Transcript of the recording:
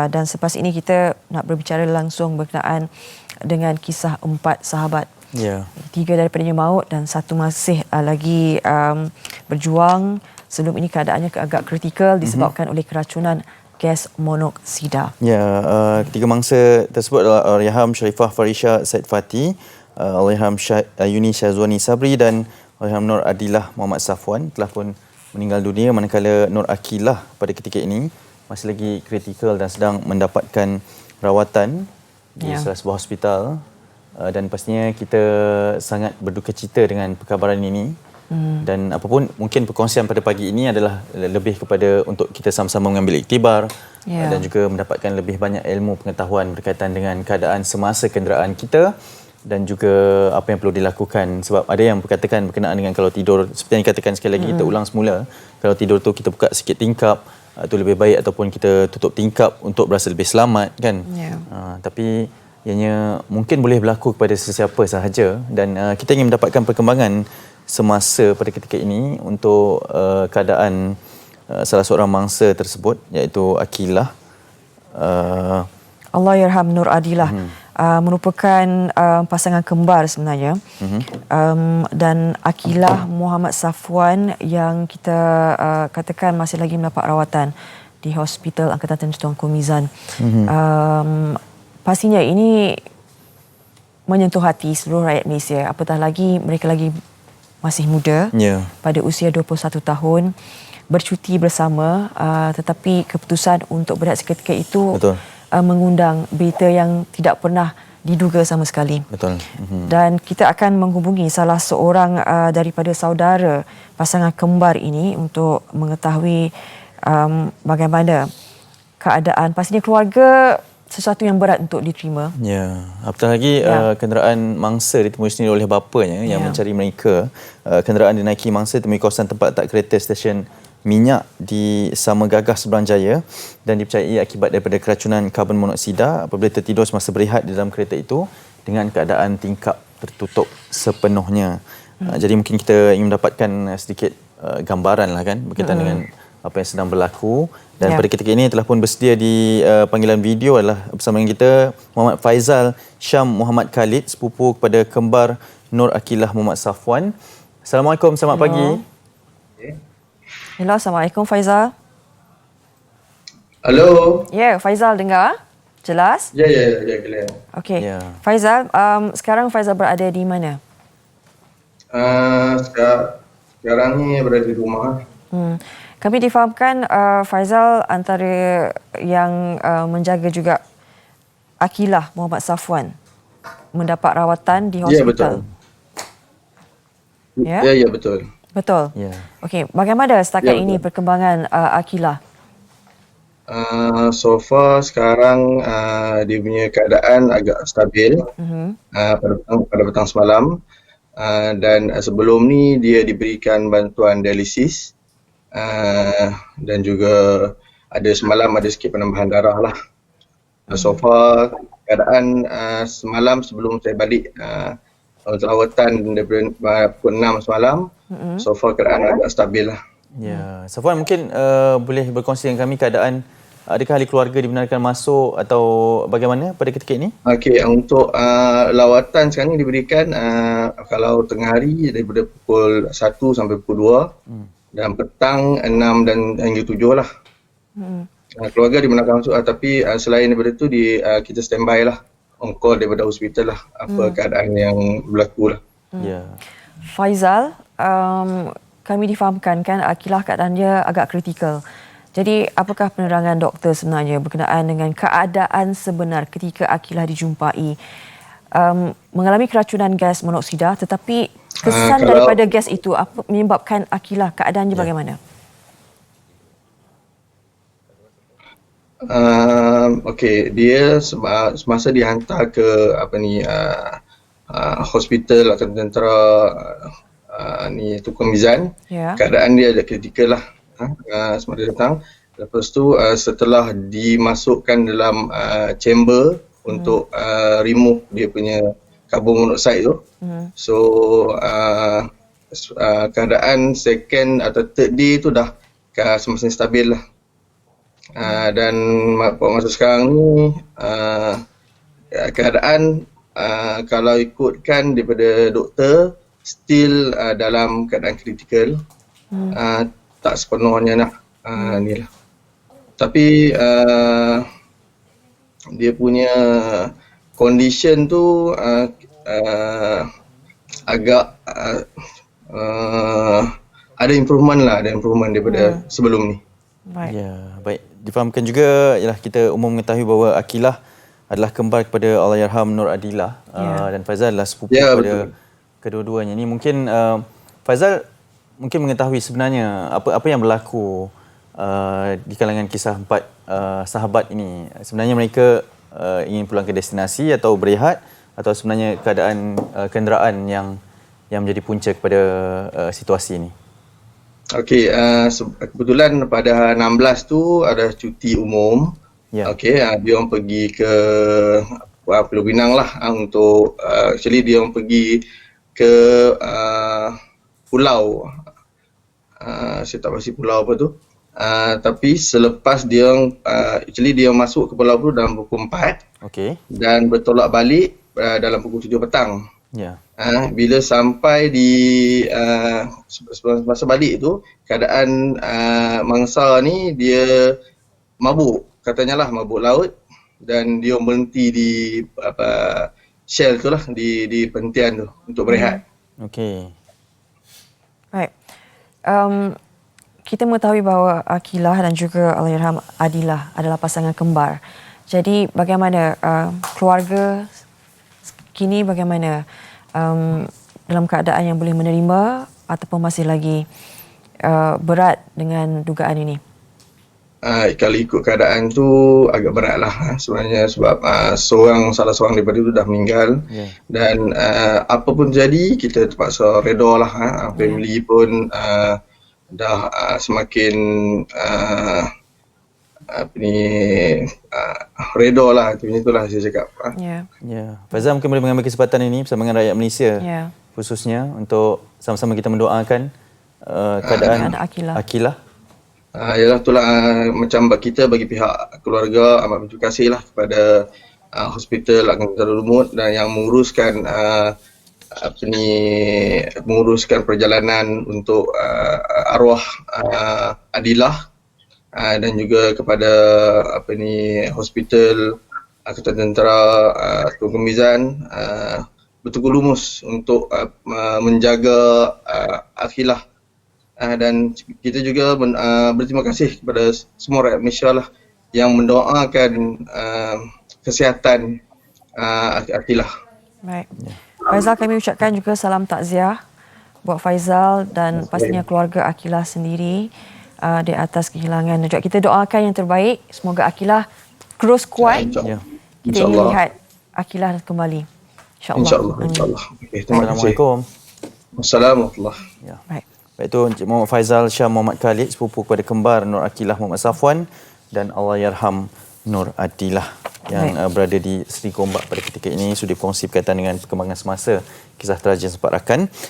Dan selepas ini kita nak berbicara langsung berkenaan dengan kisah 4 sahabat. 3 daripadanya maut dan 1 masih lagi berjuang. Sebelum ini keadaannya agak kritikal disebabkan oleh keracunan gas monoksida. Ketiga mangsa tersebut adalah Allahyarham Sharifah Farisha Said Fati, Allahyarham Yuni Syazwani Sabri dan Allahyarham Nur Adilah Muhammad Safwan telah pun meninggal dunia, manakala Nur Akilah pada ketika ini masih lagi kritikal dan sedang mendapatkan rawatan di salah sebuah hospital. Dan pastinya kita sangat berduka cita dengan perkabaran ini. Dan apapun mungkin perkongsian pada pagi ini adalah lebih kepada untuk kita sama-sama mengambil iktibar dan juga mendapatkan lebih banyak ilmu pengetahuan berkaitan dengan keadaan semasa kenderaan kita dan juga apa yang perlu dilakukan. Sebab ada yang berkatakan berkenaan dengan kalau tidur, seperti yang dikatakan sekali lagi, kita ulang semula, kalau tidur tu kita buka sikit tingkap, itu lebih baik, ataupun kita tutup tingkap untuk berasa lebih selamat kan. Tapi ianya mungkin boleh berlaku kepada sesiapa sahaja, dan kita ingin mendapatkan perkembangan semasa pada ketika ini untuk keadaan salah seorang mangsa tersebut, iaitu Akilah. Allahyarham Nur Adilah merupakan pasangan kembar sebenarnya. Dan Akilah Muhammad Safwan yang kita katakan masih lagi mendapat rawatan di Hospital Angkatan Tengah Tuanku Mizan. Pastinya ini menyentuh hati seluruh rakyat Malaysia, apatah lagi mereka lagi masih muda, pada usia 21 tahun, bercuti bersama, tetapi keputusan untuk berehat seketika itu mengundang berita yang tidak pernah diduga sama sekali. Dan kita akan menghubungi salah seorang daripada saudara pasangan kembar ini untuk mengetahui bagaimana keadaan. Pastinya keluarga sesuatu yang berat untuk diterima. Apatah lagi kenderaan mangsa ditemui sendiri oleh bapanya yang mencari mereka. Kenderaan dinaiki mangsa temui kawasan tempat letak kereta stesen minyak di Sama Gagah Seberang Jaya dan dipercayai akibat daripada keracunan karbon monoksida apabila tertidur semasa berehat di dalam kereta itu dengan keadaan tingkap tertutup sepenuhnya. Jadi mungkin kita ingin mendapatkan sedikit gambaran lah kan berkaitan dengan apa yang sedang berlaku. Dan pada ketika ini telah pun bersedia di panggilan video adalah bersama dengan kita Muhammad Faizal Syam Muhammad Khalid, sepupu kepada kembar Nur Akilah Muhammad Safwan. Assalamualaikum, selamat pagi. Hello, Assalamualaikum Faizal. Halo. Faizal dengar? Jelas? Ya, clear. Okey. Faizal, sekarang Faizal berada di mana? Sekarang ni berada di rumah. Kami difahamkan Faizal antara yang menjaga juga Akilah Muhammad Safwan mendapat rawatan di hospital. Ya, betul. Betul. Okey, bagaimana setakat ini perkembangan Akilah? So far sekarang dia punya keadaan agak stabil pada petang semalam, dan sebelum ni dia diberikan bantuan dialisis, dan juga semalam ada sikit penambahan darah lah. So far keadaan semalam sebelum saya balik rawatan daripada pukul 6 semalam, so far keadaan agak stabil lah. Safwan, mungkin boleh berkongsi dengan kami keadaan, adakah ahli keluarga dibenarkan masuk atau bagaimana pada ketika ini? Okey, untuk lawatan sekarang ni diberikan kalau tengah hari daripada pukul 1 sampai pukul 2, dan petang 6 dan hingga 7 lah. Keluarga dibenarkan masuk, tapi selain daripada tu kita standby lah, on call daripada hospital lah, apa keadaan yang berlaku lah. Faizal, kami difahamkan kan Akilah keadaan dia agak kritikal. Jadi apakah penerangan doktor sebenarnya berkenaan dengan keadaan sebenar ketika Akilah dijumpai mengalami keracunan gas monoksida, tetapi kesan daripada gas itu apa menyebabkan Akilah keadaannya bagaimana? Okey, dia semasa dihantar ke hospital Angkatan Tentera Tuanku Mizan, keadaan dia agak kritikal lah semasa datang. Lepas tu setelah dimasukkan dalam chamber untuk remove dia punya karbon monoksida tu, so keadaan second atau third day tu dah semasa stabil lah. Dan masa sekarang ni keadaan kalau ikutkan daripada doktor still dalam keadaan kritikal. Tak sepenuhnya nak ni lah. Tapi dia punya condition tu agak ada improvement daripada sebelum ni. Baik. Ya, baik. Difahamkan juga ialah kita umum mengetahui bahawa Aqilah adalah kembar kepada Allahyarham Nur Adillah dan Faizal adalah sepupu kepada kedua-duanya. Ini mungkin Faizal mungkin mengetahui sebenarnya apa yang berlaku di kalangan kisah empat sahabat ini. Sebenarnya mereka ingin pulang ke destinasi atau berehat, atau sebenarnya keadaan kenderaan yang menjadi punca kepada situasi ini? Okey, kebetulan pada 16 tu ada cuti umum. Okey, dia orang pergi ke Pulau Pinang lah untuk actually dia orang pergi ke pulau saya tak pasti pulau apa tu. Tapi selepas dia orang actually dia masuk ke pulau tu dalam pukul 4. Okey. Dan bertolak balik dalam pukul 7 petang. Ya. Bila sampai di masa balik tu, keadaan mangsa ni dia mabuk, katanya lah mabuk laut, dan dia berhenti di Shell tu lah, di pentian tu untuk berehat. Okey. Baik. Kita mengetahui bahawa Aqilah dan juga Allahyarham Adillah adalah pasangan kembar. Jadi bagaimana keluarga kini, bagaimana dalam keadaan yang boleh menerima ataupun masih lagi berat dengan dugaan ini? Kalau ikut keadaan tu agak berat lah sebenarnya, sebab salah seorang daripada itu dah meninggal. Dan apa pun jadi kita terpaksa reda lah. Family pun dah semakin reda lah, itulah saya cakap. Faizal mungkin boleh mengambil kesempatan ini bersama dengan rakyat Malaysia khususnya untuk sama-sama kita mendoakan keadaan Aqilah. Yalah, itulah macam kita bagi pihak keluarga amat berterima kasih lah kepada Hospital Ageng Darul Lumut dan yang menguruskan menguruskan perjalanan untuk arwah Adillah, dan juga kepada Hospital Angkatan Tentera Tunku Mizan Bertukar Lumus untuk menjaga Aqilah. Dan kita juga berterima kasih kepada semua rakyat Malaysia lah yang mendoakan kesihatan Aqilah. Baik. Faizal, kami ucapkan juga salam takziah buat Faizal dan pastinya keluarga Aqilah sendiri di atas kehilangan. Juga kita doakan yang terbaik, semoga Aqilah terus kuat. Kita ingin lihat Aqilah kembali. InsyaAllah. InsyaAllah. Assalamualaikum. Wassalamualaikum. Baik. Baik, itu Encik Muhammad Faizal Shah Muhammad Khalid, sepupu kepada kembar Nur Aqilah Muhammad Safwan dan Allahyarham Nur Adillah yang berada di Seri Gombak pada ketika ini, sudah berkongsi berkaitan dengan perkembangan semasa kisah terajin sempat rakan.